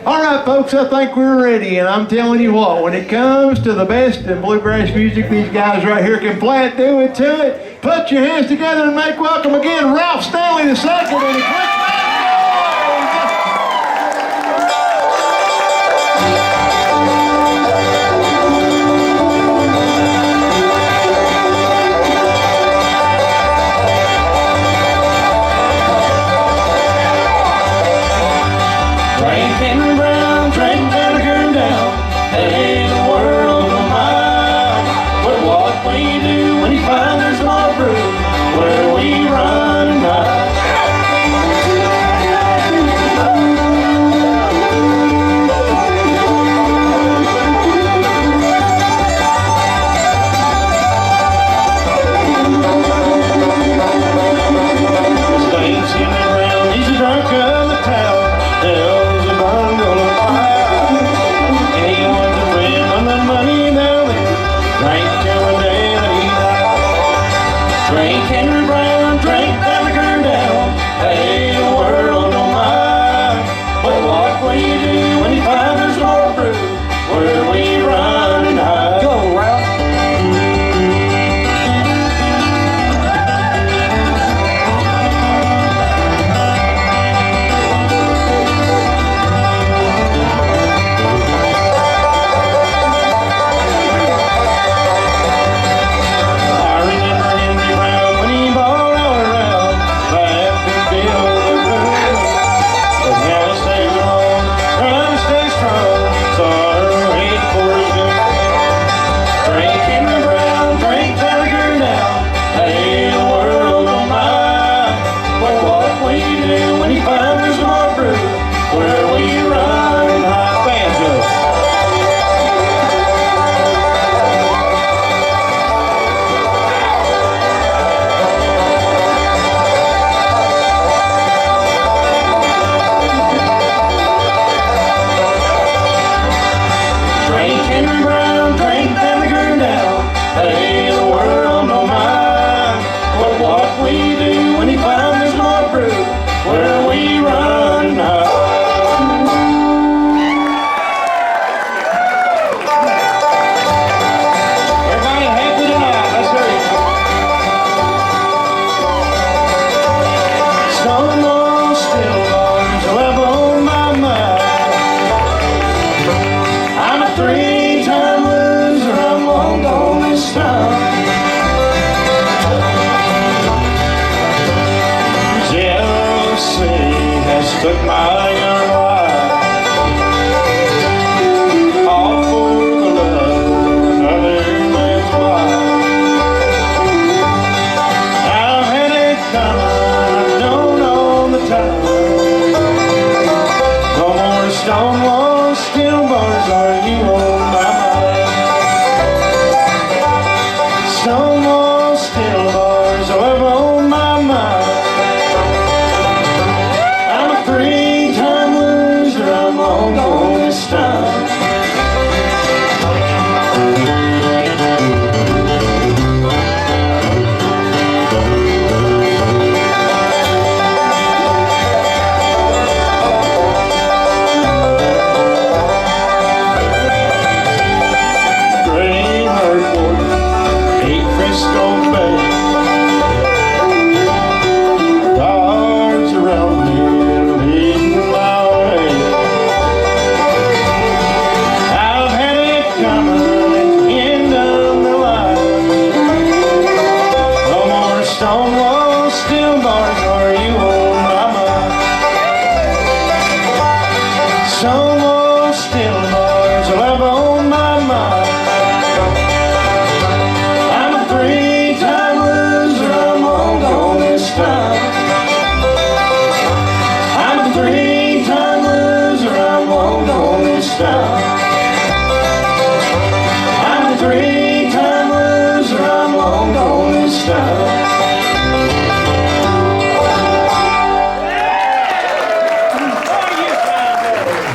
All right, folks, I think we're ready, and I'm telling you what, when it comes to the best in bluegrass music, these guys right here can flat do it to it. Put your hands together and make welcome again Ralph Stanley II and the Clinch. Took my young life, all for the love of another man's wife. I've had it coming, I don't know the time. No more stone walls, steel bars, are you on my mind? Stone walls, steel bars, are ever on my mind. I'm a three-time loser, I'm long gone this time.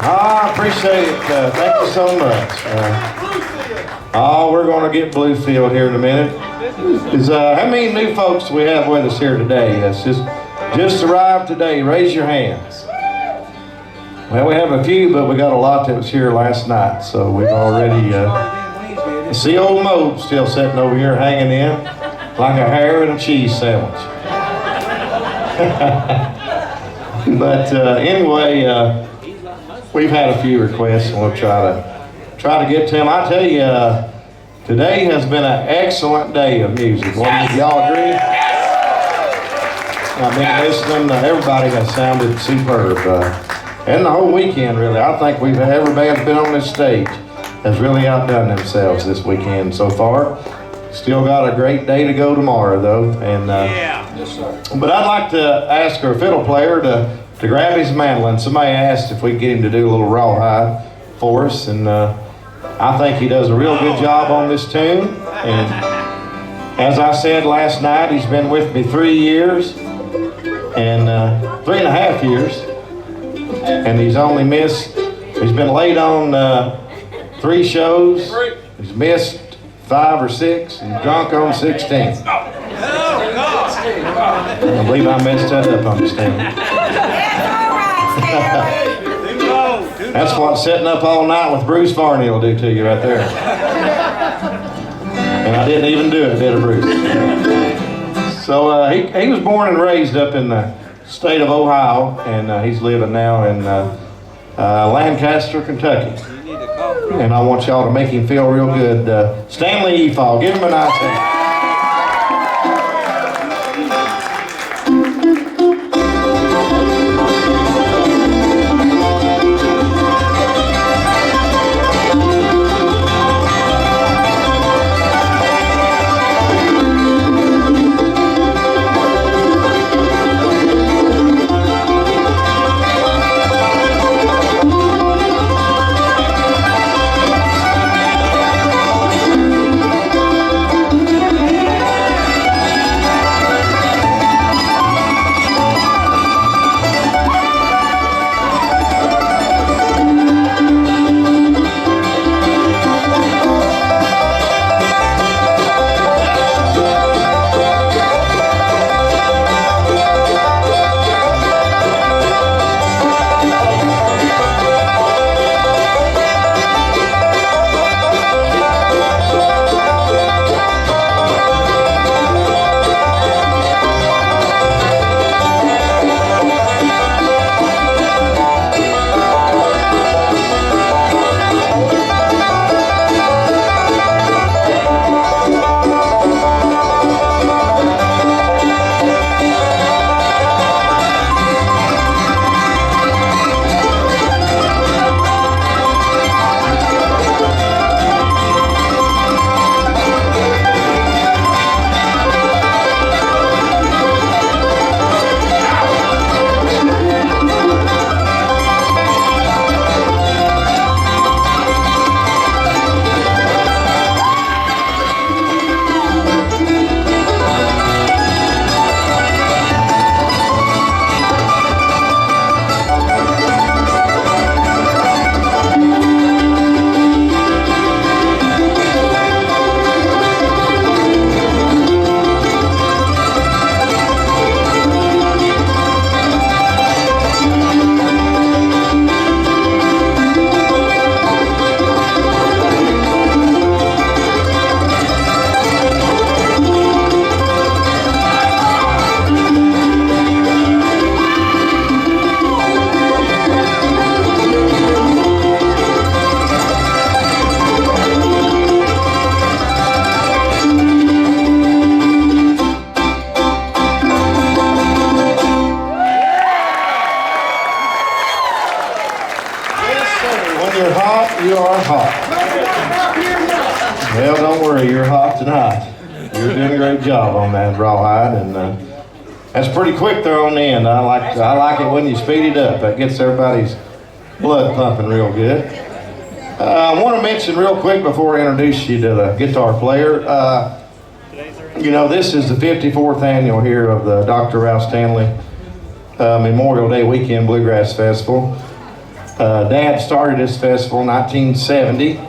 I appreciate it. Thank you so much. We're going to get Bluefield here in a minute. How many new folks do we have with us here today? That's just arrived today. Raise your hands. Well, we have a few, but we got a lot that was here last night, so we've already, see old Moe still sitting over here hanging in like a hair in a cheese sandwich. But anyway, we've had a few requests, and we'll try to get to them. I tell you, today has been an excellent day of music. Y'all agree? I've been listening. Everybody has sounded superb. And the whole weekend, really. I think every band's been on this stage has really outdone themselves this weekend so far. Still got a great day to go tomorrow, though. And yes, sir. But I'd like to ask our fiddle player to grab his mandolin. Somebody asked if we could get him to do a little rawhide for us, and I think he does a real good job on this tune. And as I said last night, he's been with me 3 years and 3.5 years. And he's been late on 3 shows. He's missed 5 or 6 and drunk on 16. I believe I messed that up on the stand. That's what sitting up all night with Bruce Varney will do to you right there. And I didn't even do it, did I, Bruce? So he was born and raised up in the state of Ohio, and he's living now in Lancaster, Kentucky. And I want y'all to make him feel real good. Stanley Efall, give him a nice hand. You are hot. Well, don't worry, you're hot tonight. You're doing a great job on that rawhide, and that's pretty quick there on the end. I like it when you speed it up. That gets everybody's blood pumping real good. I want to mention real quick before I introduce you to the guitar player. You know, this is the 54th annual here of the Dr. Ralph Stanley Memorial Day Weekend Bluegrass Festival. Dad started this festival in 1970,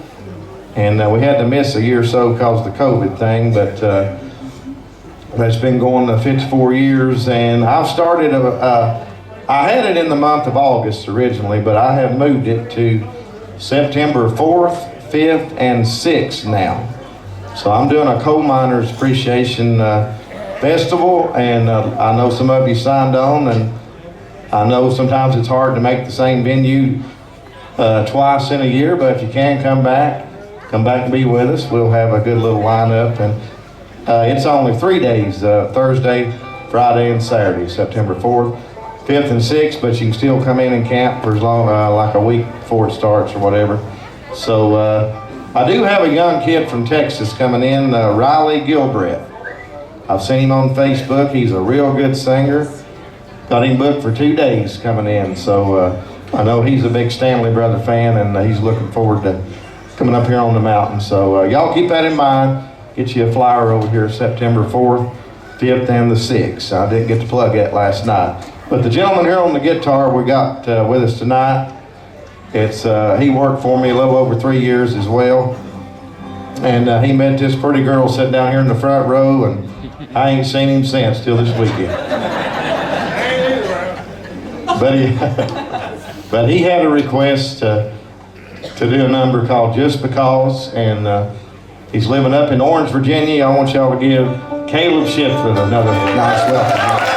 and we had to miss a year or so because of the COVID thing, but it's been going 54 years, and I've started I had it in the month of August originally, but I have moved it to September 4th, 5th, and 6th now. So I'm doing a coal miners appreciation festival, and I know some of you signed on, and I know sometimes it's hard to make the same venue twice in a year, but if you can come back and be with us. We'll have a good little lineup, and it's only 3 days, Thursday, Friday, and Saturday, September 4th, 5th, and 6th, but you can still come in and camp for as long, like a week before it starts or whatever. So I do have a young kid from Texas coming in, Riley Gilbreth. I've seen him on Facebook. He's a real good singer. Got him booked for 2 days coming in, so I know he's a big Stanley Brother fan, and he's looking forward to coming up here on the mountain. So y'all keep that in mind. Get you a flyer over here September 4th, 5th, and the 6th. I didn't get to plug that last night. But the gentleman here on the guitar we got with us tonight, he worked for me a little over 3 years as well. And he met this pretty girl sitting down here in the front row, and I ain't seen him since till this weekend. But he had a request to do a number called Just Because, and he's living up in Orange, Virginia. I want y'all to give Caleb Shiflin another nice welcome.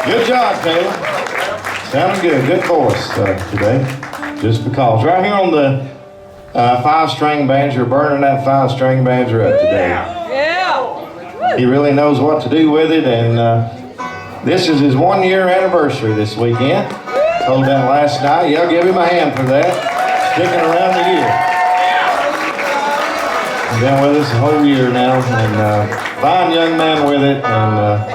Good job, Caleb. Sounding good. Good voice today. Just because. Right here on the 5-string banjo, burning that 5-string banjo up today. Yeah. He really knows what to do with it, and this is his 1-year anniversary this weekend. Told that last night. Yeah, give him a hand for that. Sticking around the year. He's been with us the whole year now, and fine young man with it, and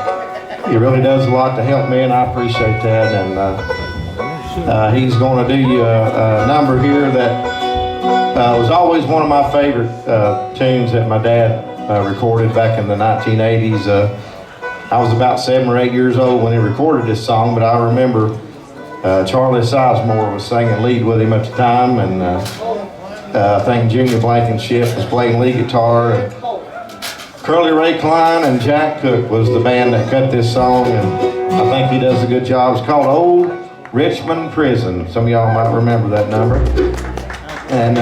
he really does a lot to help me, and I appreciate that. And he's going to do you a number here that was always one of my favorite tunes that my dad recorded back in the 1980s. I was about 7 or 8 years old when he recorded this song, but I remember Charlie Sizemore was singing lead with him at the time, and I think Junior Blankenship was playing lead guitar, and Curly Ray Klein and Jack Cook was the band that cut this song, and I think he does a good job. It's called Old Richmond Prison. Some of y'all might remember that number. And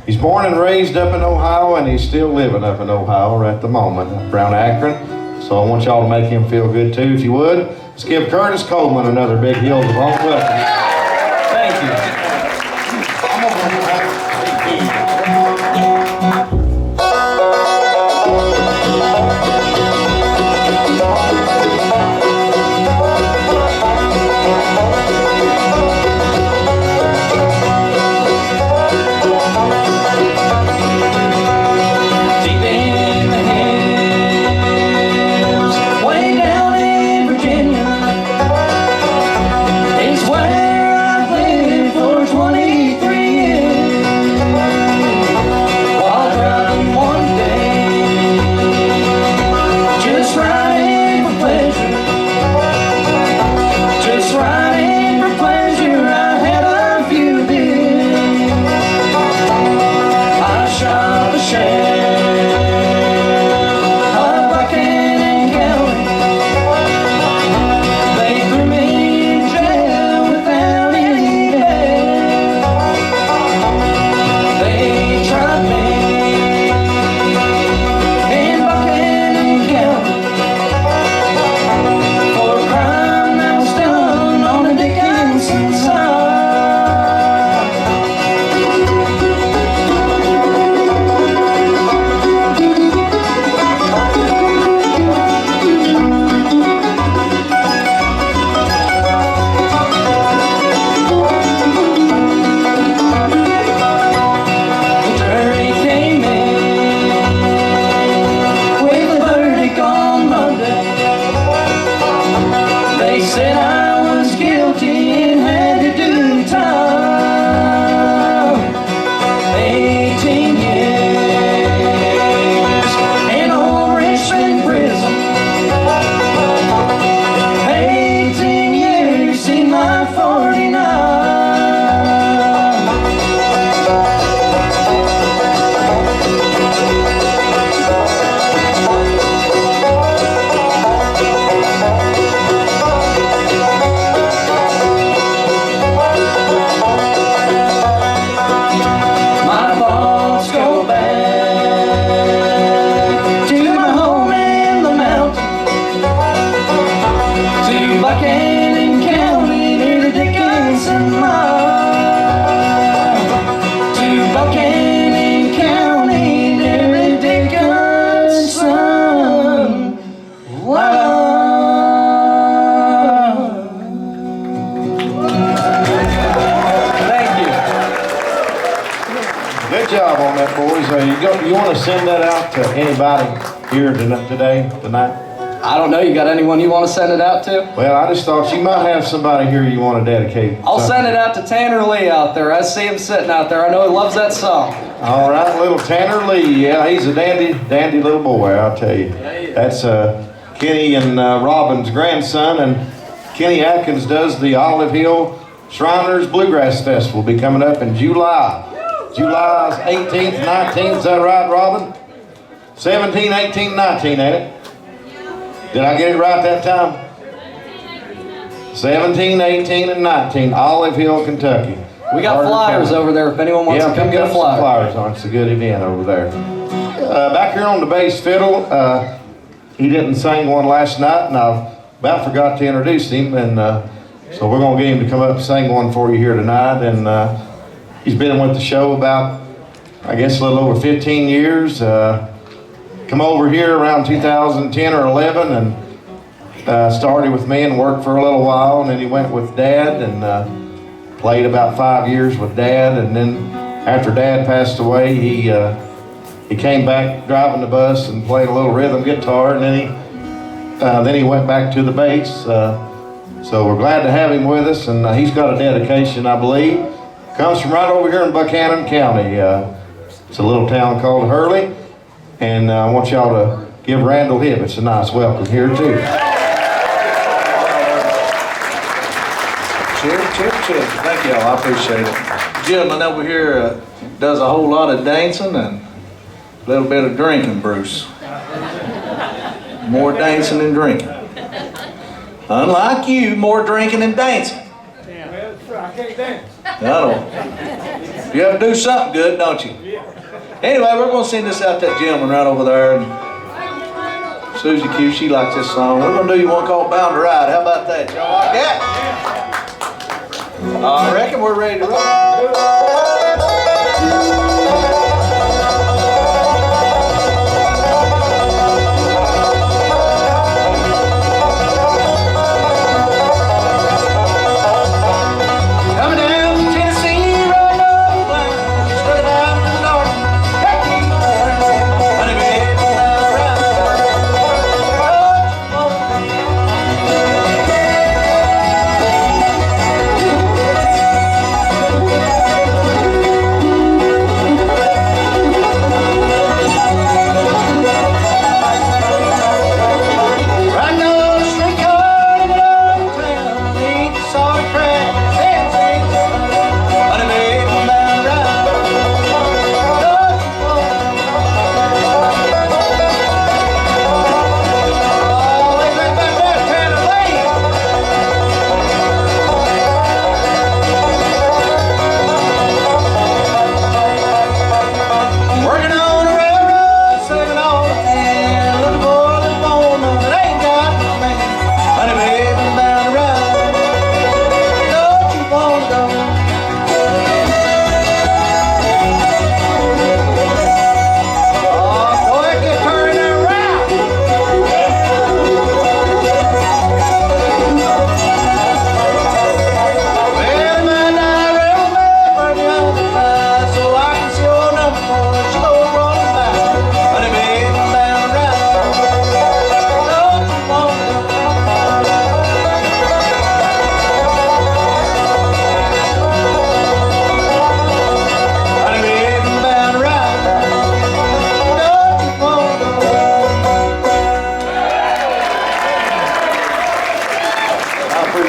he's born and raised up in Ohio, and he's still living up in Ohio right at the moment, around Akron. So I want y'all to make him feel good too, if you would. Let's give Curtis Coleman another big Hills of Home welcome. Thank you. You want to send that out to anybody here tonight? I don't know. You got anyone you want to send it out to? Well, I just thought you might have somebody here you want to dedicate. I'll send it out to Tanner Lee out there. I see him sitting out there. I know he loves that song. All right, little Tanner Lee. Yeah, he's a dandy little boy, I'll tell you. That's Kenny and Robin's grandson, and Kenny Atkins does the Olive Hill Shriners Bluegrass Festival. Will be coming up in July. July's 18th, 19th, is that right, Robin? 17, 18, 19, ain't it? Did I get it right that time? 17, 18, and 19, Olive Hill, Kentucky. We got flyers over there if anyone wants to come get a flyer. Flyers on. It's a good event over there. Back here on the bass fiddle, he didn't sing one last night, and I about forgot to introduce him, and so we're going to get him to come up and sing one for you here tonight. And he's been with the show about, I guess, a little over 15 years. Come over here around 2010 or 11 and started with me and worked for a little while, and then he went with Dad and played about 5 years with Dad, and then after Dad passed away, he came back driving the bus and played a little rhythm guitar, and then he went back to the bass. So we're glad to have him with us, and he's got a dedication, I believe. Comes from right over here in Buchanan County. It's a little town called Hurley, and I want y'all to give Randall Hibbets a nice welcome here too. Cheers. Thank y'all, I appreciate it. Gentleman over here does a whole lot of dancing and a little bit of drinking, Bruce. More dancing than drinking. Unlike you, more drinking and dancing. I can't dance. I don't. You have to do something good, don't you? Anyway, we're going to send this out to that gentleman right over there. And Susie Q, she likes this song. We're going to do you one called Bound to Ride. How about that? Y'all like that? I reckon we're ready to roll.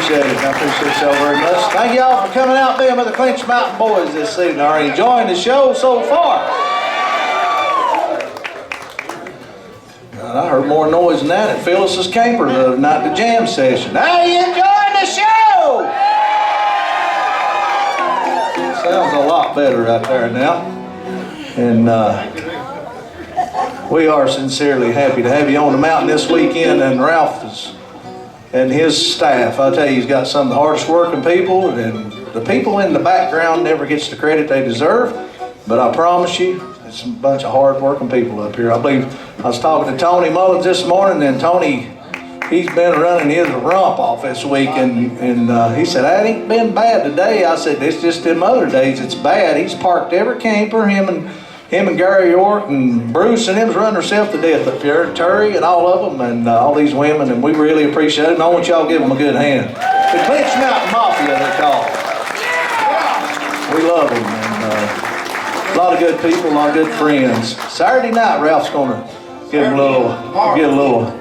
I appreciate y'all very much. Thank y'all for coming out being with the Clinch Mountain Boys this evening. Are you enjoying the show so far? God, I heard more noise than that at Phyllis's camper the other night, the jam session. Are you enjoying the show? Sounds a lot better right there now. And we are sincerely happy to have you on the mountain this weekend, and Ralph and his staff. I'll tell you, he's got some of the hardest working people, and the people in the background never gets the credit they deserve, but I promise you, it's a bunch of hard working people up here. I believe I was talking to Tony Mullins this morning, and Tony, he's been running his rump off this week, and he said, that ain't been bad today. I said, it's just them other days it's bad. He's parked every camper, him and Gary York and Bruce and them's run themselves to death up here, Terry and all of them, and all these women, and we really appreciate it, and I want y'all to give them a good hand. The Clinch Mountain Mafia, they're called. We love them, and a lot of good people, a lot of good friends. Saturday night, Ralph's gonna give a little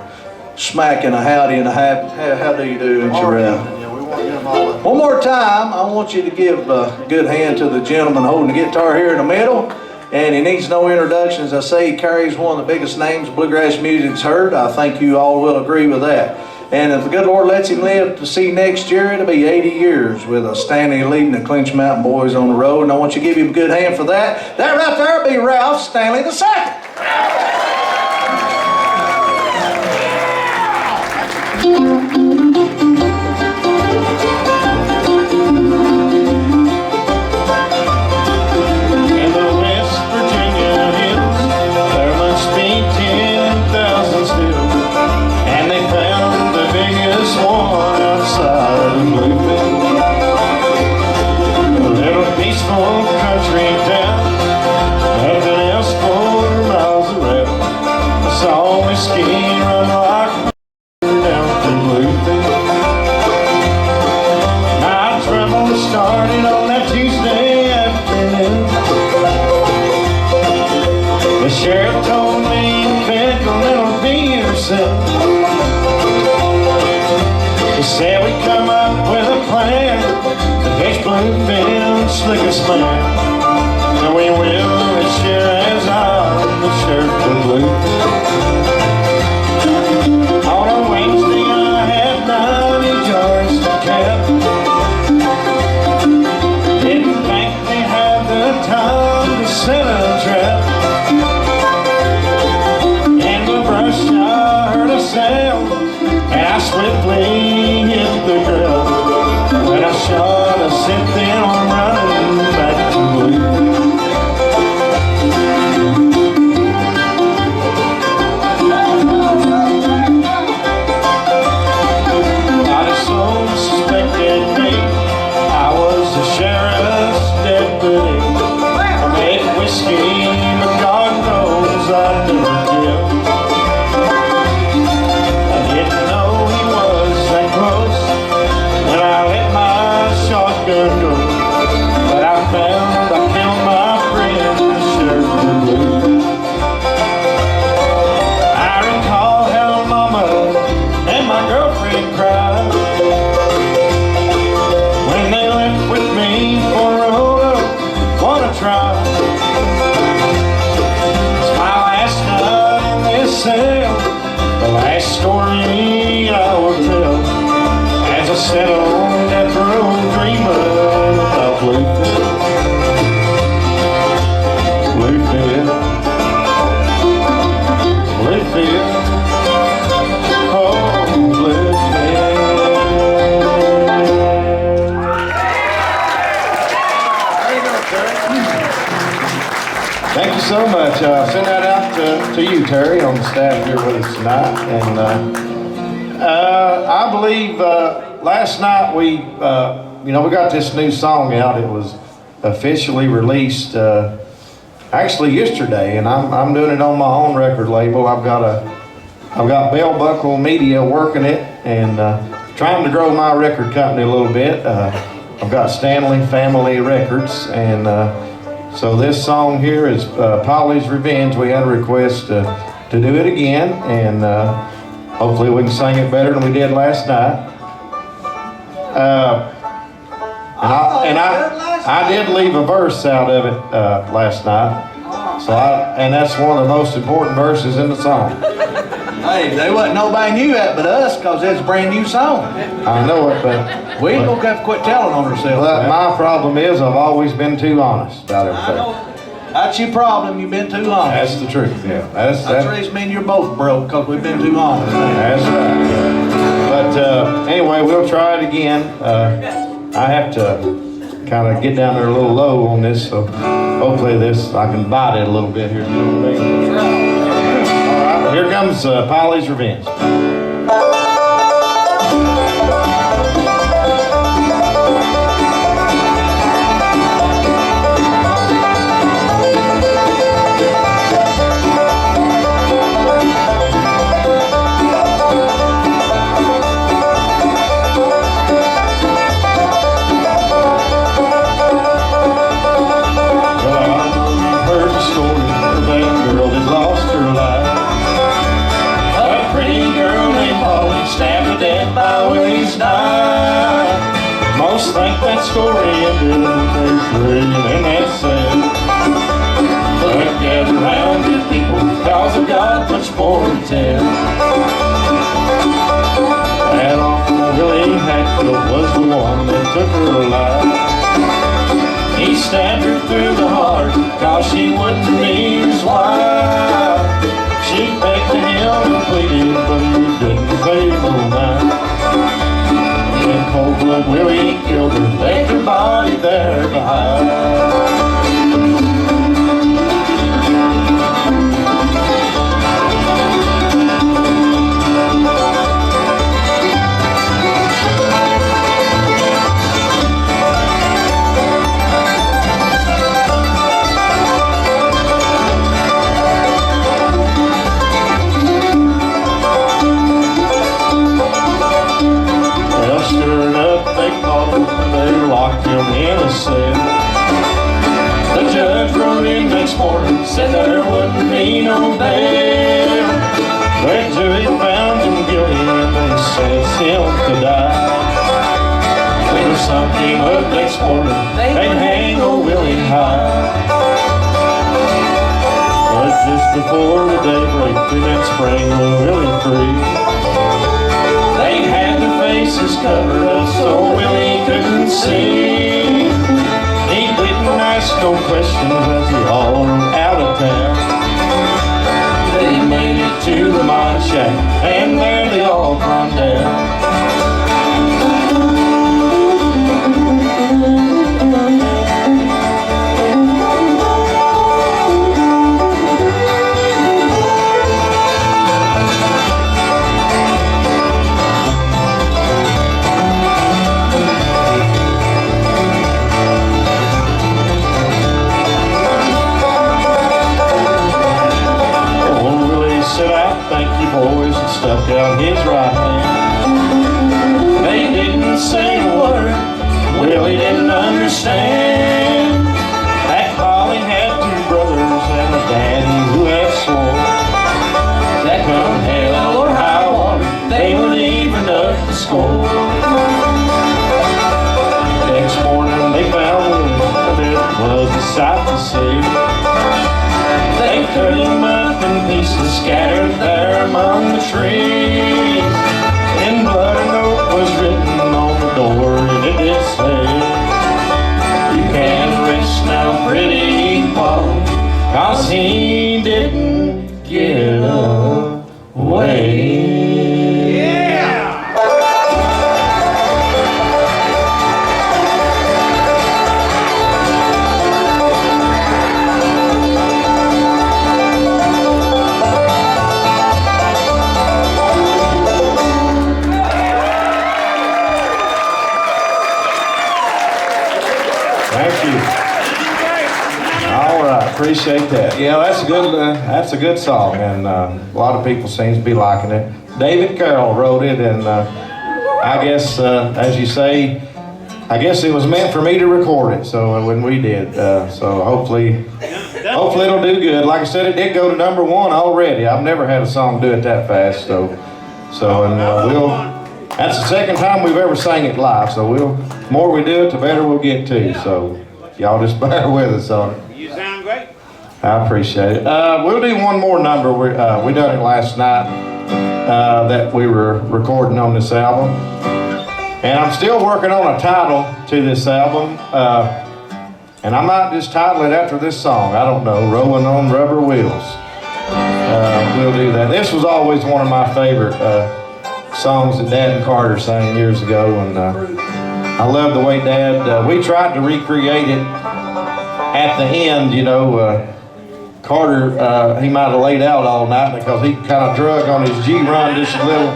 smack and a howdy and a how do you do, ain't you, Ralph? One more time, I want you to give a good hand to the gentleman holding the guitar here in the middle. And he needs no introductions. I say he carries one of the biggest names bluegrass music's heard. I think you all will agree with that. And if the good Lord lets him live to see next year, it'll be 80 years with a Stanley leading the Clinch Mountain Boys on the road. And I want you to give him a good hand for that. That right there will be Ralph Stanley II. Started on that Tuesday afternoon. The sheriff told me the federal will be here soon. He said we come up with a plan to catch Bluefield slickest man. And we will as sure as I'm the sheriff of Bluefield. On a Wednesday I had 9 set a trap. In the brush I heard a sound, and I swiftly hit the ground. When I shot, I sent them running back to blue. Not a soul suspected me. I was the sheriff's deputy. I made whiskey, but God knows I'd never give. I didn't know he was that close when I let my shotgun go. But I found I killed my friend, the sheriff of blue. I recall how Mama and my girlfriend cried when they left with me for a road. Wanna try? It's my last night in this cell, the last story I will tell, as I sit on that road dreaming about Bluefield. Bluefield. Bluefield. Oh, Bluefield. Thank you so much. Send that out to you, Terry, on the staff here with us tonight. And I believe last night we got this new song out. It was officially released actually yesterday, and I'm doing it on my own record label. I've got Bell Buckle Media working it and trying to grow my record company a little bit. I've got Stanley Family Records, and so this song here is Polly's Revenge. We had a request to do it again, and hopefully we can sing it better than we did last night. I did leave a verse out of it last night, and that's one of the most important verses in the song. Hey, they wasn't nobody knew that but us, because it's a brand new song. I know it, but We ain't gonna have to quit telling on ourselves. but my problem is I've always been too honest about I everything. know. That's your problem, you've been too honest. That's the truth, yeah. That's the reason me and you're both broke, because we've been too honest. That's right. But anyway, we'll try it again. I have to kind of get down there a little low on this, so hopefully I can bite it a little bit here. All right, here comes Polly's Revenge. Most think that story ended in page 3, and that's sad. But gather round, good people, cause I've got much more to tell. That awful Willie Hatfield was the one that took her life. He stabbed her through the heart, cause she wouldn't be his wife. She begged to him and pleaded, but he didn't pay no mind. In cold blood, Willie killed her, left her body there behind. Locked him in a cell. The judge wrote in next morning, said there wouldn't be no bail. The jury found him guilty and they sentenced him to die. When the sun came up next morning, they'd hang old Willie high. But just before the daybreak, they did spring old Willie free. They had their faces covered up so Willie couldn't see. He didn't ask asked no questions as they all rode out of town. They made it to the mine shack, and there they all climbed down. Thank you boys, and stuck out his right hand. They didn't say a word, well he didn't understand that Polly had two brothers and a daddy who had swore that come hell or high water, they would even up the score. Next morning they found one, it was a sight to see. They cut him up in pieces scattered there among the trees. In blood a note was written on the door, and it did say, "You can rest now, pretty Polly, 'cause he didn't get away." Thank you. All right, appreciate that. Yeah, that's a good song, and a lot of people seem to be liking it. David Carroll wrote it, and I guess, as you say, I guess it was meant for me to record it. So when we did, so hopefully it'll do good. Like I said, it did go to #1 already. I've never had a song do it that fast. That's the second time we've ever sang it live, so the more we do it, the better we'll get to. So y'all just bear with us on it. You sound great. I appreciate it. We'll do one more number. We done it last night that we were recording on this album. And I'm still working on a title to this album. And I might just title it after this song. I don't know, Rolling on Rubber Wheels. We'll do that. This was always one of my favorite songs that Dad and Carter sang years ago, and I love the way Dad, we tried to recreate it at the end, you know. Carter, he might have laid out all night because he kind of drug on his G-run just a little.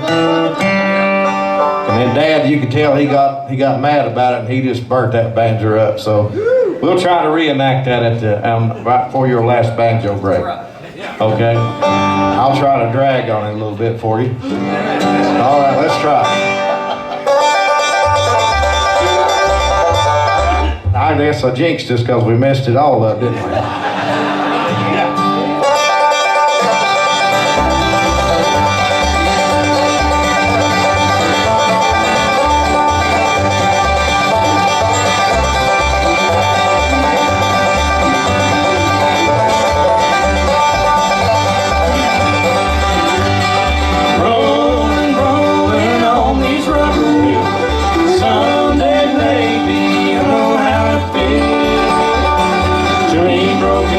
And then Dad, you could tell he got mad about it, and he just burnt that banjo up. So we'll try to reenact that at the right before your last banjo break. Okay? I'll try to drag on it a little bit for you. All right, let's try. I guess I jinxed this because we messed it all up, didn't we? Broken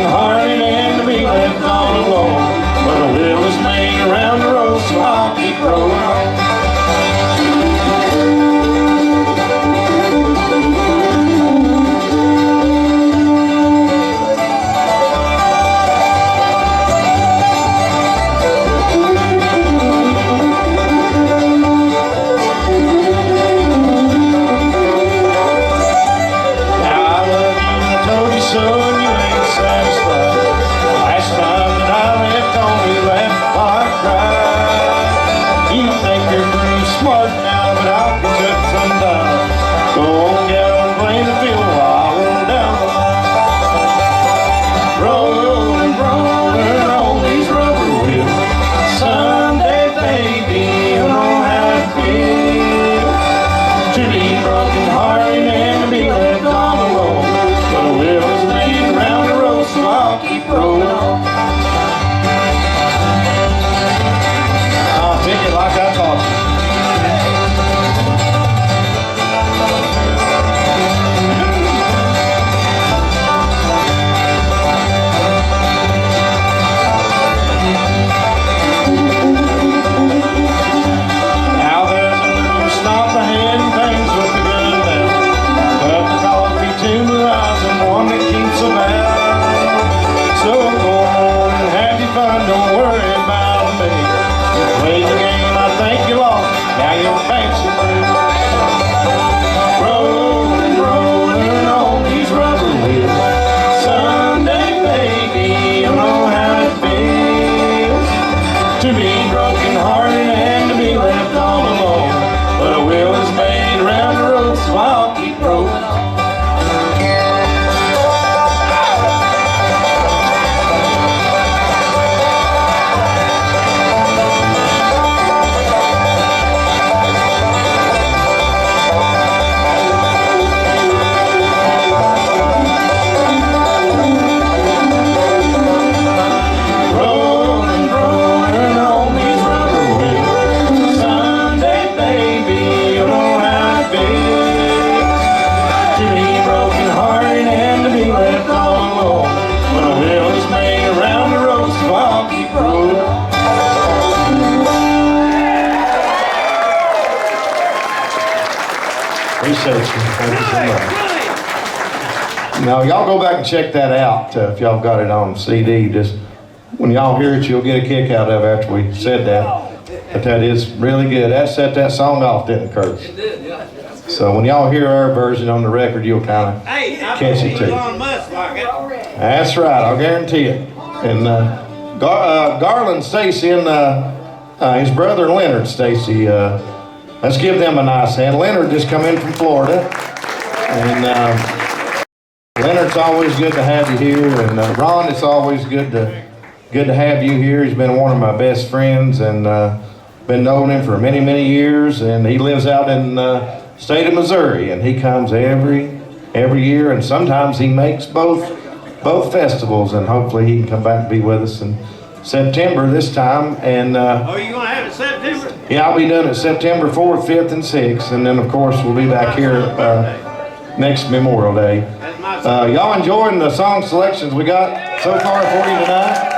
appreciate you. Thank you so much. Now, y'all go back and check that out if y'all got it on CD. Just when y'all hear it, you'll get a kick out of it after we said that. But that is really good. That set that song off, didn't it, Kurt? It did, yeah. So when y'all hear our version on the record, you'll kind of catch it too. That's right, I'll guarantee it. And Garland Stacy and his brother Leonard Stacy, let's give them a nice hand. Leonard just come in from Florida. And Leonard's always good to have you here. And Ron, it's always good to have you here. He's been one of my best friends and been knowing him for many, many years. And he lives out in state of Missouri, and he comes every year, and sometimes he makes both festivals, and hopefully he can come back and be with us in September this time. And Oh, you gonna have it September? yeah, I'll be doing it September 4th, 5th, and 6th, and then of course we'll be back here next Memorial Day. Y'all enjoying the song selections we got so far for you tonight?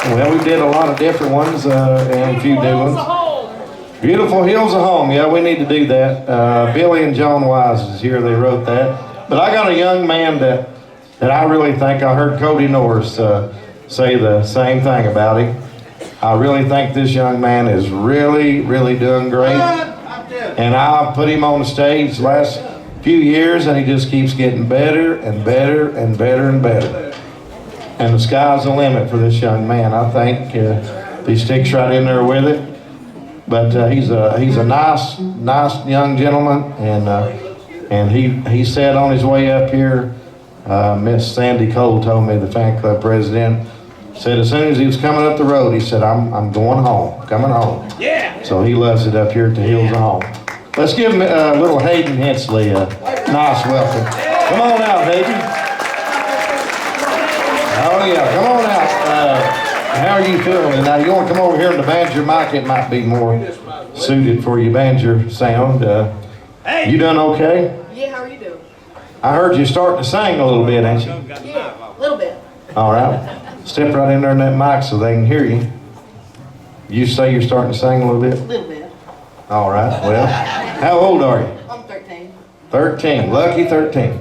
Well, we did a lot of different ones and a few new ones. Beautiful Hills of Home. Yeah, we need to do that. Billy and John Wise is here. They wrote that. But I got a young man that I really think, I heard Cody Norris say the same thing about him. I really think this young man is really, really doing great. And I put him on the stage the last few years, and he just keeps getting better and better and better and better. And the sky's the limit for this young man. I think if he sticks right in there with it. But he's a nice young gentleman, and he said on his way up here, Miss Sandy Cole told me, the fan club president, said as soon as he was coming up the road, he said, I'm going home, coming home. Yeah. So he loves it up here at the Hills of Home. Let's give him little Hayden Hensley a nice welcome. Come on out, Hayden. Oh yeah, come on out. How are you feeling? Now you want to come over here in the banjo mic, it might be more suited for your banjo sound. You done okay? Yeah, how are you doing? I heard you starting to sing a little bit, ain't you? Yeah, a little bit. All right. Step right in there in that mic so they can hear you. You say you're starting to sing a little bit? A little bit. All right. Well, how old are you? I'm 13. 13. Lucky 13.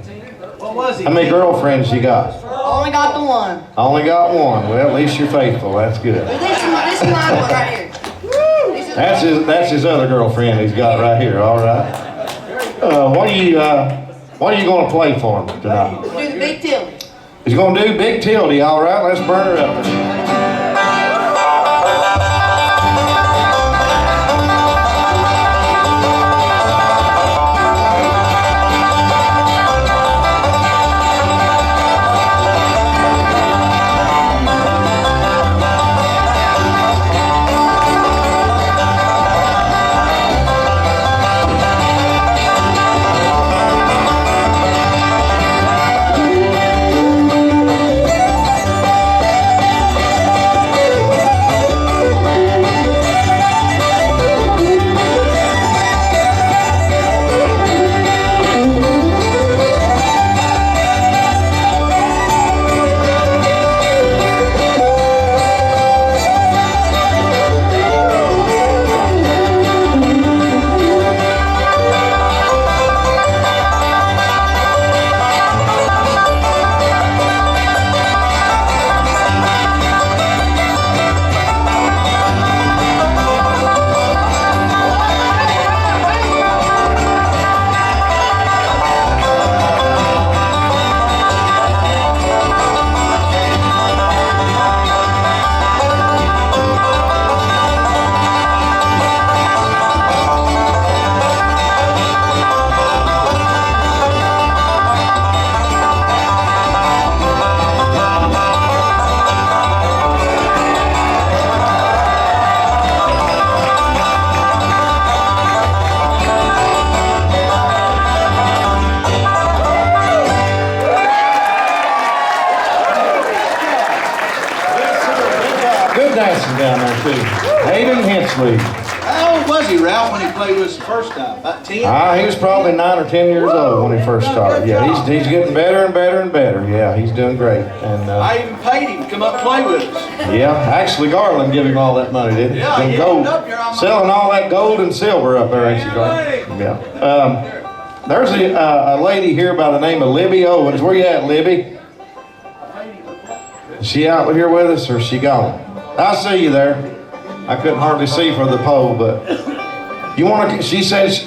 What was he? How many girlfriends you got? Only got the one. Only got one. Well, at least you're faithful. That's good. This is my one right here. That's his other girlfriend he's got right here. All right. What are you going to play for him tonight? Do the big tilly. He's going to do Big Tildy. All right. Let's burn her up. Down there too. Hayden Hensley. How old was he, Ralph, when he played with us the first time? About 10? He was probably 9 or 10 years old when he first started. Yeah, he's getting better and better and better. Yeah, he's doing great. And I even paid him to come up and play with us. yeah, actually Garland gave him all that money, didn't he? Yeah, Them he gold, ended up here on my selling all that gold and silver up there, ain't you, Garland? Yeah. There's a lady here by the name of Libby Owens. Where you at, Libby? Is she out here with us, or is she gone? I see you there. I couldn't hardly see for the pole, but you want to? She says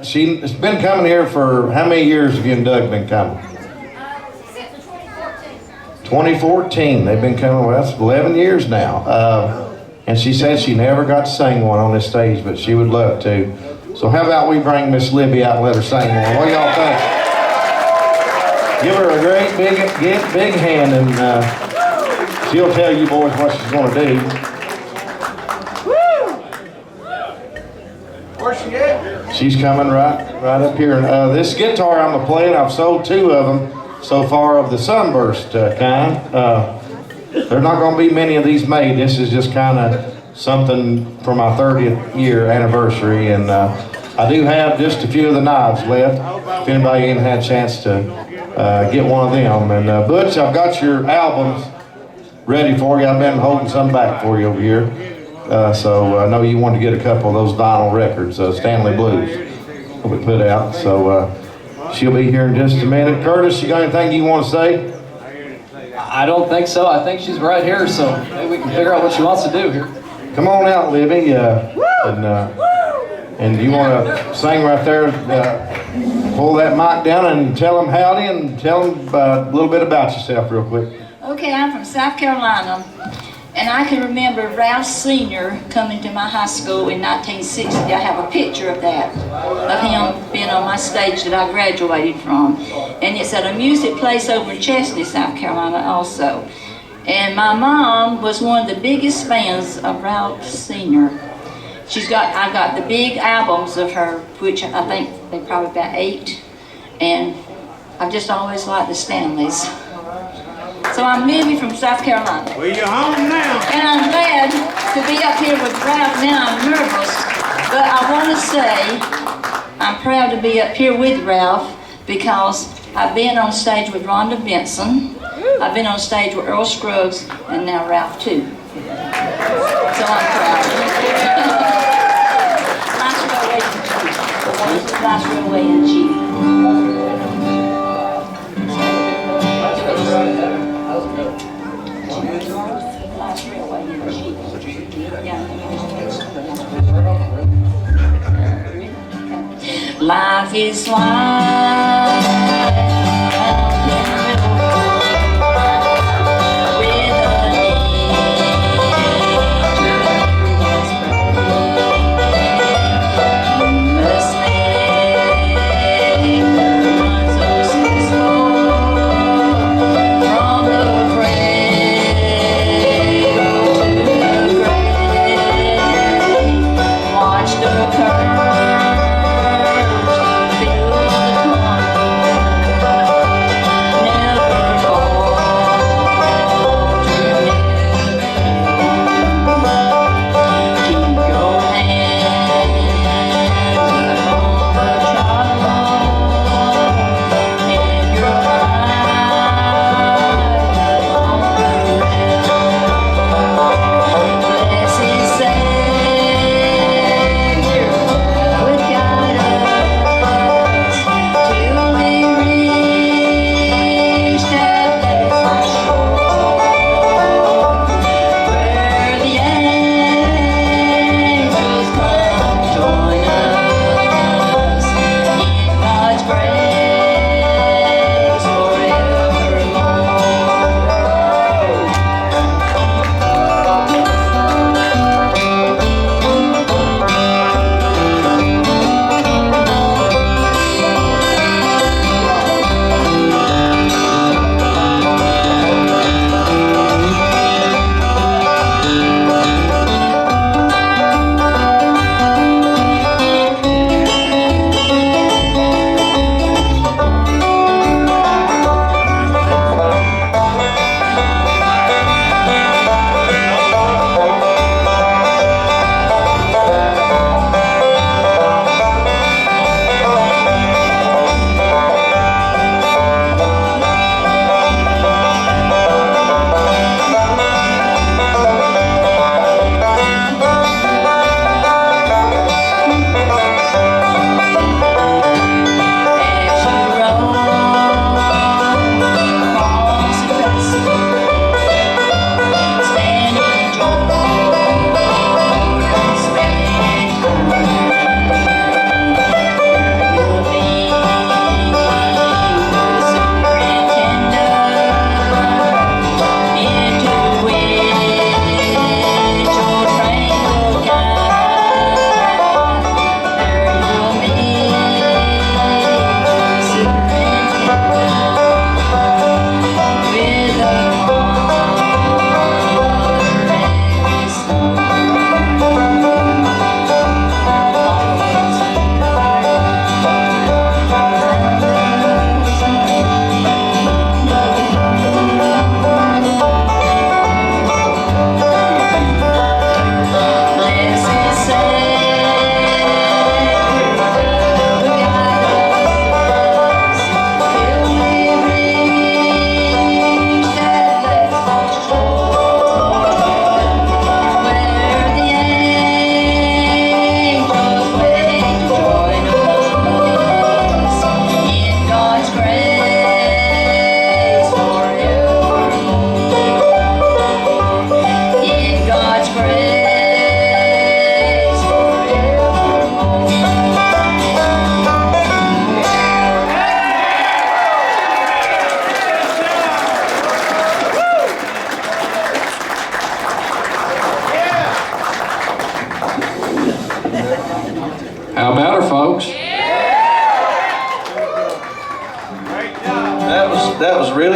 she's been coming here for how many years have you and Doug been coming? 2014. They've been coming. Well, that's 11 years now. And she said she never got to sing one on this stage, but she would love to. So how about we bring Miss Libby out and let her sing one? What do y'all think? Give her a great big hand, and she'll tell you boys what she's going to do. Where's she at? She's coming right up here. And this guitar I'm a playing, I've sold 2 of them so far of the sunburst kind. There's not going to be many of these made. This is just kind of something for my 30th year anniversary, and I do have just a few of the knives left. If anybody ain't had a chance to get one of them. And Butch, I've got your albums ready for you. I've been holding some back for you over here. So I know you wanted to get a couple of those vinyl records, Stanley Blues, that we put out. So she'll be here in just a minute. Curtis, you got anything you want to say? I don't think so. I think she's right here, so maybe we can figure out what she wants to do here. Come on out, Libby, and you want to sing right there, pull that mic down and tell them howdy and tell them a little bit about yourself real quick. Okay, I'm from South Carolina, and I can remember Ralph Sr. coming to my high school in 1960. I have a picture of that, of him being on my stage that I graduated from. And it's at a music place over in Chesney, South Carolina also. And my mom was one of the biggest fans of Ralph Sr. I got the big albums of her, which I think they probably about 8. And I've just always liked the Stanleys. So I'm Libby from South Carolina. Well, you're home now. And I'm glad to be up here with Ralph. Now I'm nervous, but I want to say I'm proud to be up here with Ralph because I've been on stage with Rhonda Benson. I've been on stage with Earl Scruggs, and now Ralph too. So I'm proud. Nice railway in G. Life is life. Watch the curves, feel the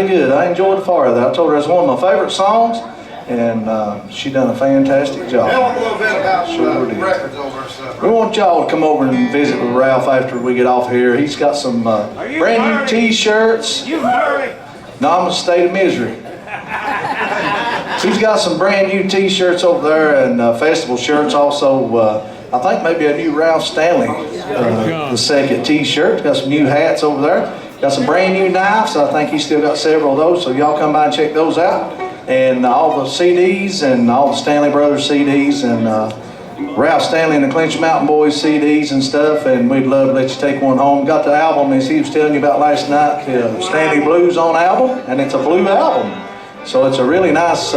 good. I enjoyed the far of that. I told her it's one of my favorite songs, and she done a fantastic job. Tell them a little bit about Sure did. records over and stuff. We want y'all to come over and visit with Ralph after we get off here. He's got some brand new T-shirts. You hurry. No, I'm in a state of misery. He's got some brand new T-shirts over there and festival shirts also. I think maybe a new Ralph Stanley the second T-shirt. Got some new hats over there. Got some brand new knives. I think he's still got several of those. So y'all come by and check those out. And all the CDs and all the Stanley Brothers CDs and Ralph Stanley and the Clinch Mountain Boys CDs and stuff. And we'd love to let you take one home. Got the album, as he was telling you about last night, the Stanley Blues on album. And it's a blue album. So it's a really nice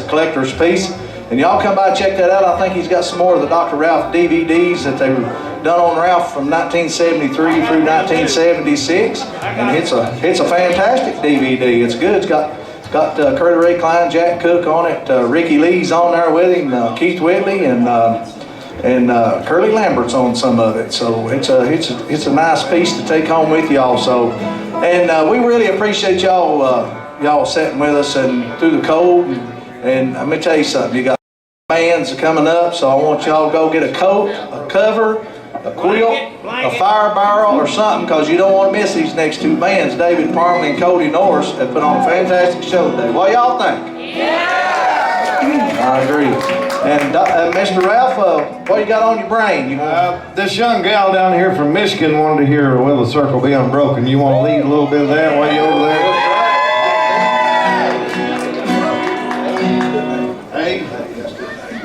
collector's piece. And y'all come by and check that out. I think he's got some more of the Dr. Ralph DVDs that they were done on Ralph from 1973 through 1976. And it's a fantastic DVD. It's good. It's got Curly Ray Klein, Jack Cook on it. Ricky Lee's on there with him. Keith Whitley and Curly Lambert's on some of it. So it's a nice piece to take home with y'all. So, and we really appreciate y'all sitting with us and through the cold. And let me tell you something. You got bands coming up, so I want y'all to go get a coat, a cover, a quilt, a fire barrel, or something, because you don't want to miss these next two bands. David Parmley and Cody Norris have put on a fantastic show today. What y'all think? Yeah! I agree. And Mr. Ralph, what you got on your brain? This young gal down here from Michigan wanted to hear Will the Circle Be Unbroken. You want to lead a little bit of that while you're over there?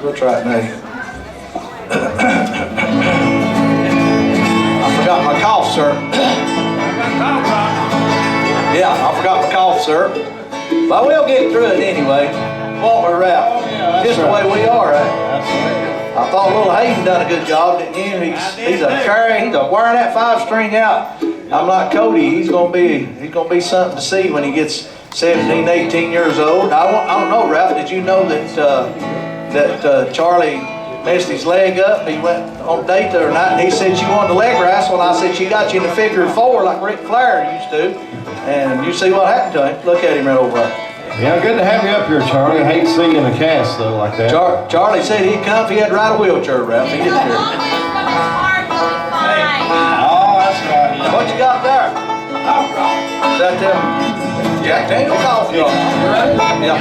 We'll try it now. I forgot my cough, sir. Yeah, I forgot my cough, sir. But we'll get through it anyway. Won't we, Ralph? Just the way we are, right? I thought little Hayden done a good job, didn't you? He's wearing that 5-string out. I'm like Cody. He's gonna be something to see when he gets 17, 18 years old. I don't know, Ralph. Did you know that Charlie messed his leg up? He went on a date the other night and he said she wanted a leg wrestle, and I said she got you in the figure of 4 like Ric Flair used to. And you see what happened to him. Look at him right over there. Yeah, good to have you up here, Charlie. I hate to see you in a cast though like that. Charlie said he'd come if he had to ride a wheelchair, Ralph. He didn't care. Oh, that's right. What you got there? Is that them Jack Daniel coffee? You ready? Yeah.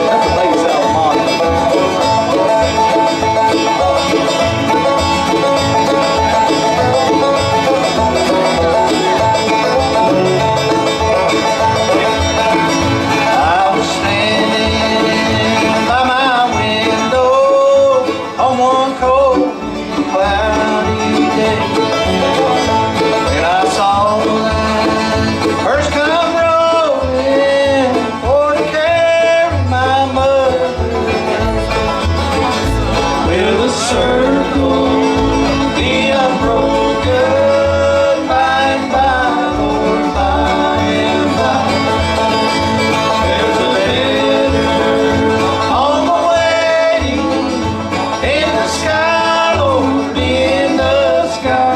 That's a late Salomon. I was standing by my window on one cold cloudy day, and I saw hers come rolling for to carry my mother with a circle be unbroken by and by, Lord, by and by. There's a letter on the way in the sky, Lord, in the sky.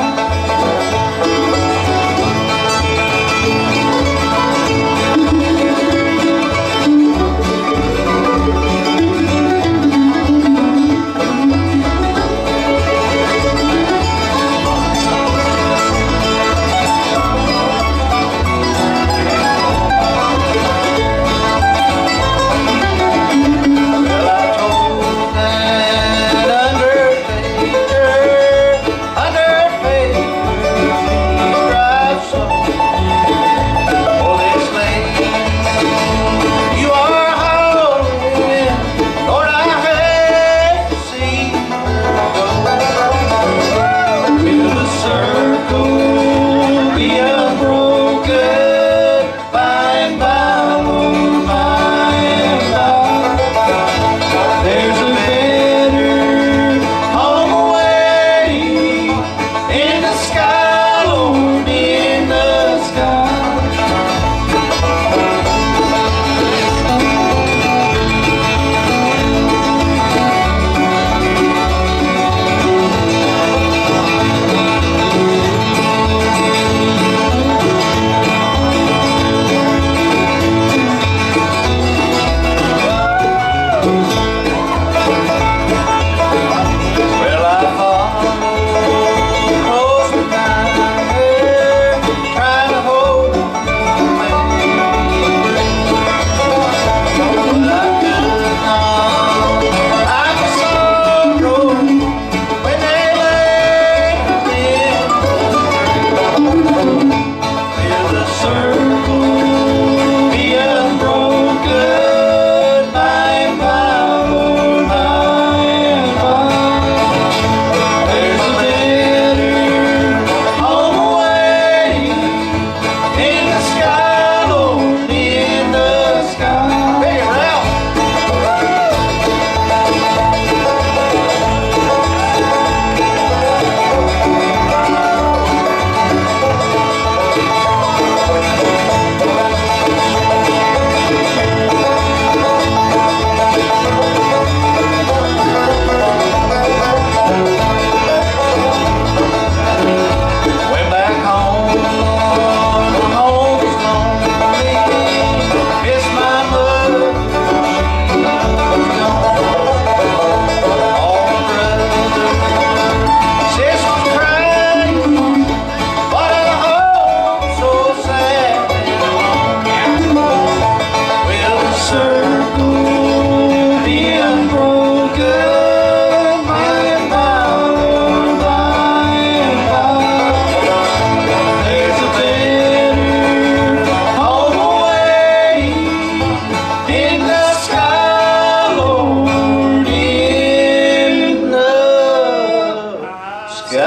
Good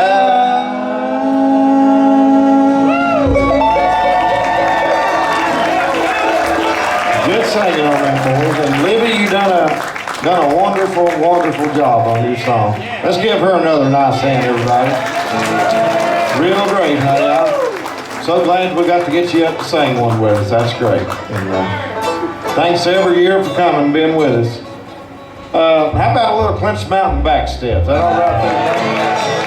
singing on that, boys. And Libby, you done a wonderful, wonderful job on your song. Let's give her another nice hand, everybody. Real great, honey. I'm so glad we got to get you up to sing one with us. That's great. And thanks every year for coming and being with us. How about a little Clinch Mountain back step? Is that all right there?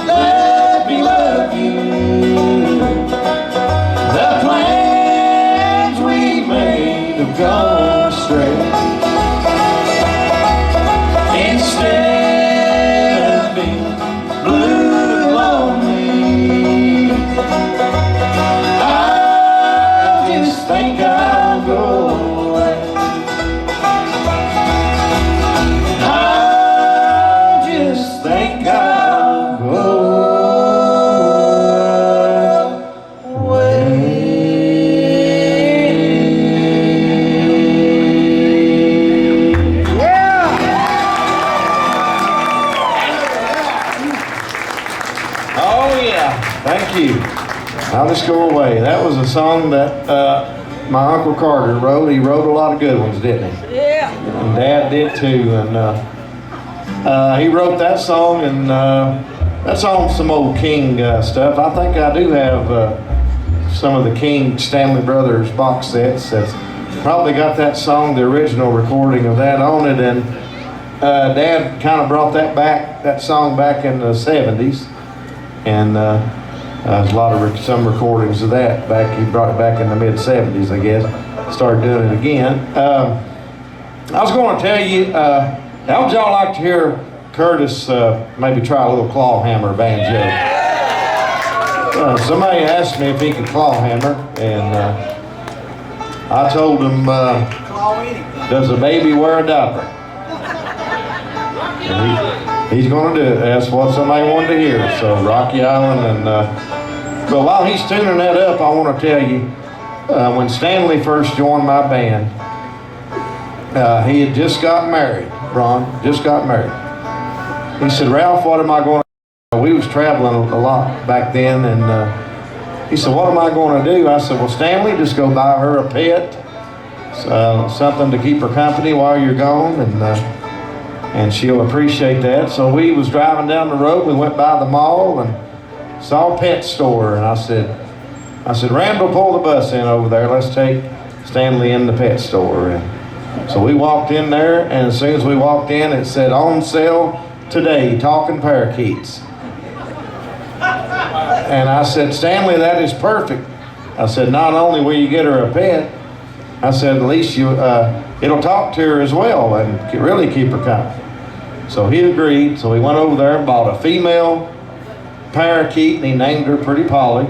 Let me love you. The Just Go Away. That was a song that my Uncle Carter wrote. He wrote a lot of good ones, didn't he? Yeah. And Dad did too. And he wrote that song, and that's on some old King stuff. I think I do have some of the King Stanley Brothers box sets that's probably got that song, the original recording of that on it. And Dad kind of brought that song back in the 70s. And there's a lot of some recordings of that back. He brought it back in the mid 70s, I guess. Started doing it again. I was going to tell you, how would y'all like to hear Curtis maybe try a little claw hammer banjo? Somebody asked me if he could claw hammer, and I told him, does a baby wear a diaper? And he's going to do it. That's what somebody wanted to hear. So Rocky Island, and but while he's tuning that up, I want to tell you, when Stanley first joined my band, he had just got married. Ron just got married. He said, "Ralph, what am I going to do?" We was traveling a lot back then, and he said, "What am I going to do?" I said, "Well, Stanley, just go buy her a pet, something to keep her company while you're gone, and she'll appreciate that." So we was driving down the road. We went by the mall and saw a pet store, and I said, "Randall, pull the bus in over there. Let's take Stanley in the pet store." And so we walked in there, and as soon as we walked in, it said, "On sale today, talking parakeets." And I said, "Stanley, that is perfect." I said, "Not only will you get her a pet," I said, "at least it'll talk to her as well and really keep her company." So he agreed. So we went over there and bought a female parakeet, and he named her Pretty Polly,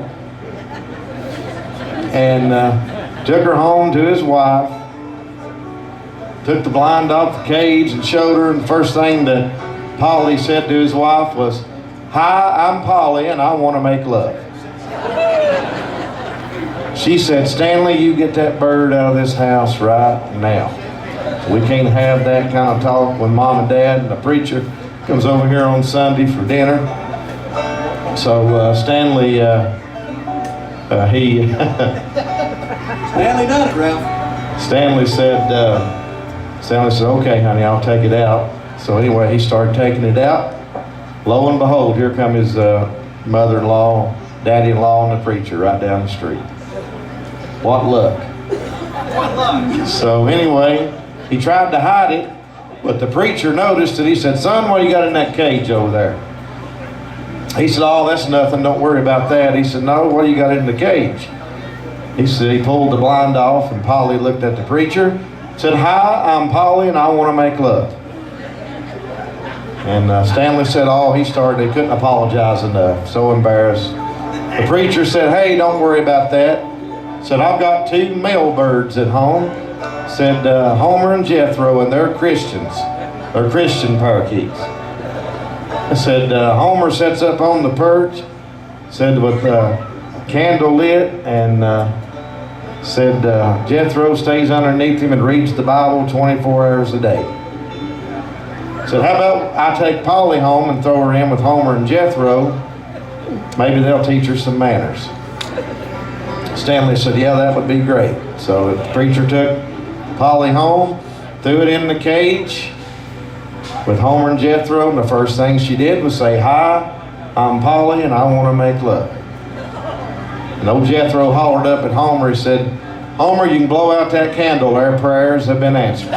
and took her home to his wife. Took the blind off the cage and showed her, and the first thing that Polly said to his wife was, "Hi, I'm Polly, and I want to make love." She said, "Stanley, you get that bird out of this house right now. We can't have that kind of talk when Mom and Dad and the preacher comes over here on Sunday for dinner." So Stanley, he Stanley done it, Ralph. Stanley said, "Okay, honey, I'll take it out." So anyway, he started taking it out. Lo and behold, here come his mother-in-law, daddy-in-law, and the preacher right down the street. What luck. So anyway, he tried to hide it, but the preacher noticed it. He said, "Son, what do you got in that cage over there?" He said, "Oh, that's nothing. Don't worry about that." He said, "No, what do you got in the cage?" He said, he pulled the blind off, and Polly looked at the preacher, said, "Hi, I'm Polly, and I want to make love." And Stanley said, he couldn't apologize enough. So embarrassed. The preacher said, "Hey, don't worry about that." Said, "I've got 2 male birds at home." Said, Homer and Jethro, and they're Christians. They're Christian parakeets. I said, Homer sits up on the perch, said, with a candle lit, and said, Jethro stays underneath him and reads the Bible 24 hours a day. Said, "How about I take Polly home and throw her in with Homer and Jethro? Maybe they'll teach her some manners." Stanley said, "Yeah, that would be great." So the preacher took Polly home, threw it in the cage with Homer and Jethro, and the first thing she did was say, "Hi, I'm Polly, and I want to make love." And old Jethro hollered up at Homer. He said, "Homer, you can blow out that candle. Our prayers have been answered."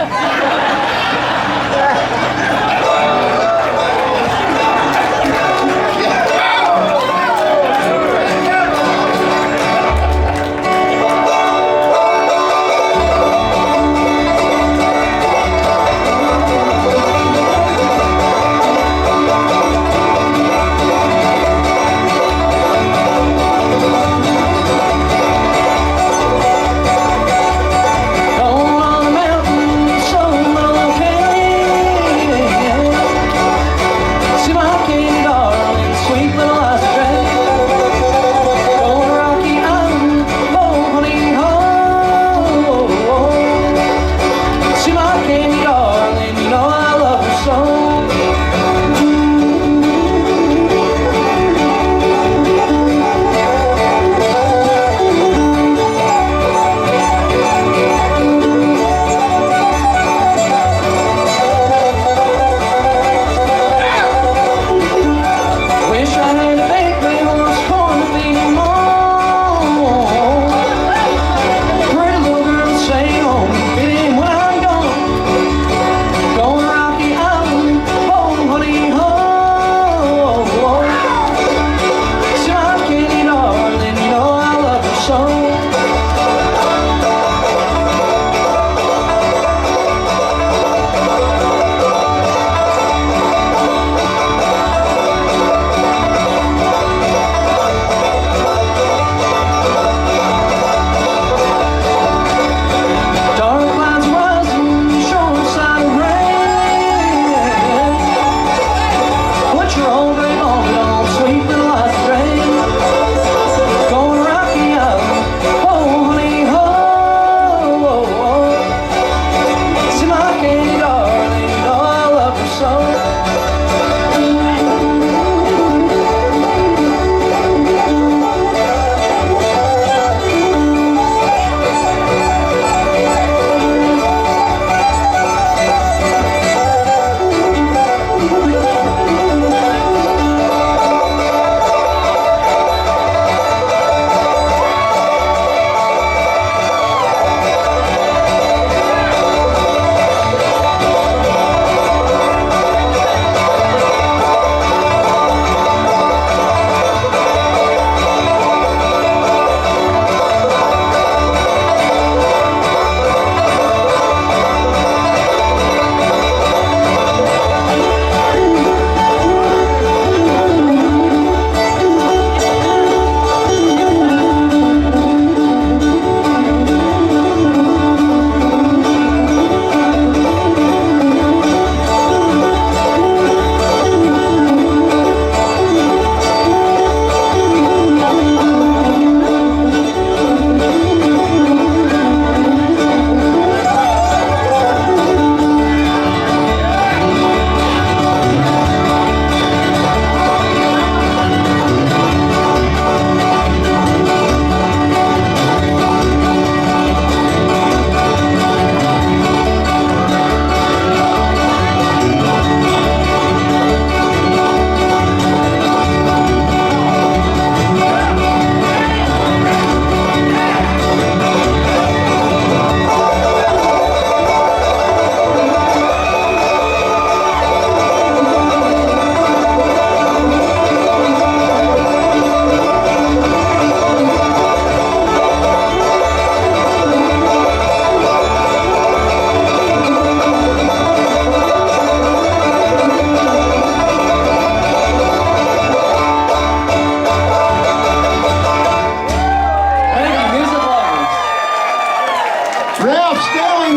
On the mountain, so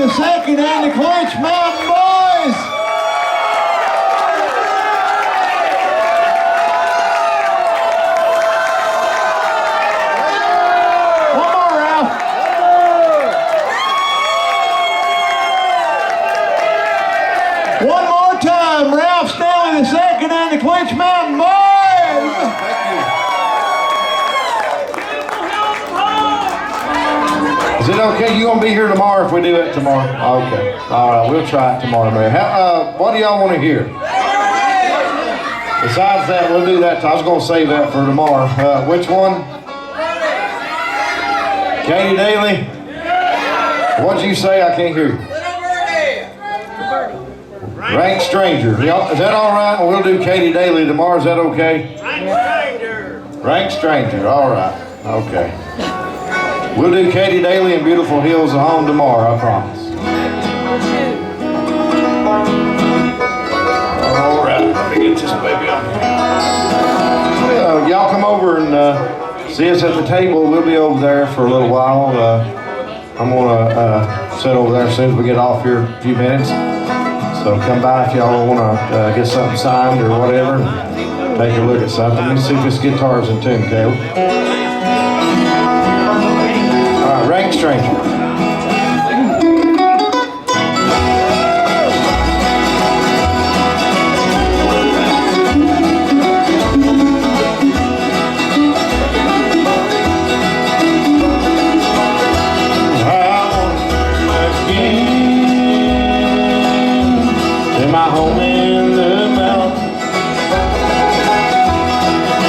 II and the Clinch Mountain Boys. One more, Ralph. One more time, Ralph Stanley II and the Clinch Mountain Boys. Is it okay? You gonna be here tomorrow if we do it tomorrow? Okay. All right, we'll try it tomorrow, man. What do y'all want to hear? Besides that, we'll do that. I was gonna save that for tomorrow. Which one? Katie Daly? What'd you say? I can't hear you. Rank Stranger. Is that all right? We'll do Katie Daly tomorrow. Is that okay? Rank Stranger. Rank Stranger. All right. Okay. We'll do Katie Daly and Beautiful Hills of Home tomorrow, I promise. All right, let me get this baby up. Y'all come over and see us at the table. We'll be over there for a little while. I'm gonna sit over there as soon as we get off here in a few minutes. So come by if y'all wanna get something signed or whatever. Take a look at something. Let me see if this guitar's in tune, Caleb. Rank Stranger. My home in the mountains,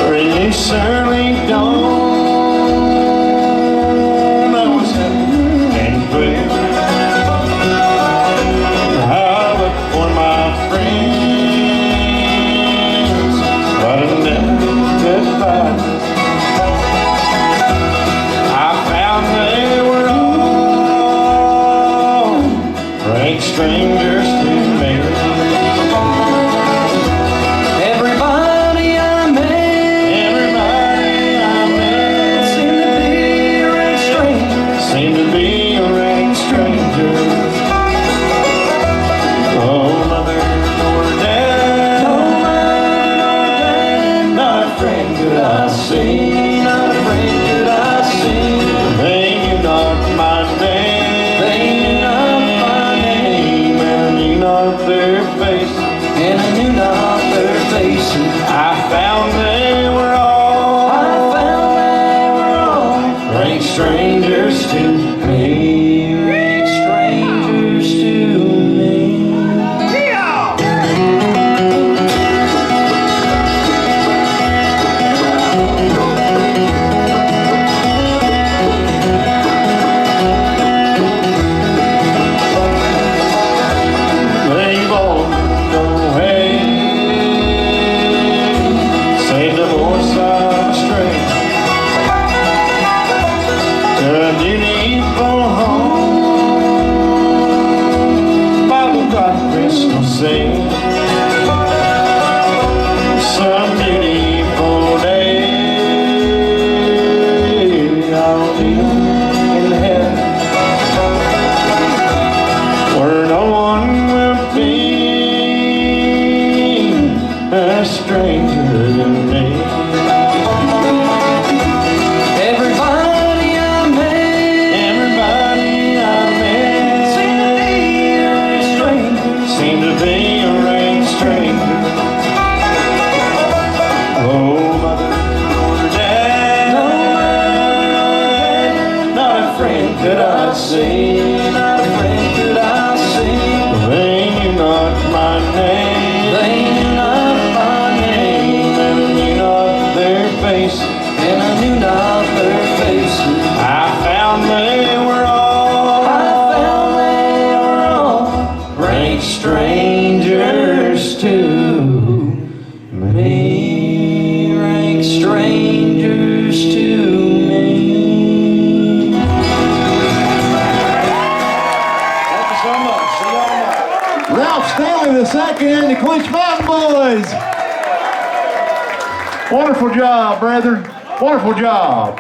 where you certainly don't know what's happening anywhere. I look for my friends, but I never could find them. I found they were all rank strangers to me. Strangers to me, strangers to me. They've all gone away, save the voice of a stranger. A beautiful home by the bright crystal sea. Some beautiful day I'll be in heaven, where no one will be a stranger than me. Could I see, not a friend could I see. They knew not my name, they knew not my name, and I knew not their face, and I knew not their faces. I found they were all rank strangers to me, rank strangers to me. Ralph Stanley II and the Clinch Mountain Boys. Wonderful job, brethren. Wonderful job.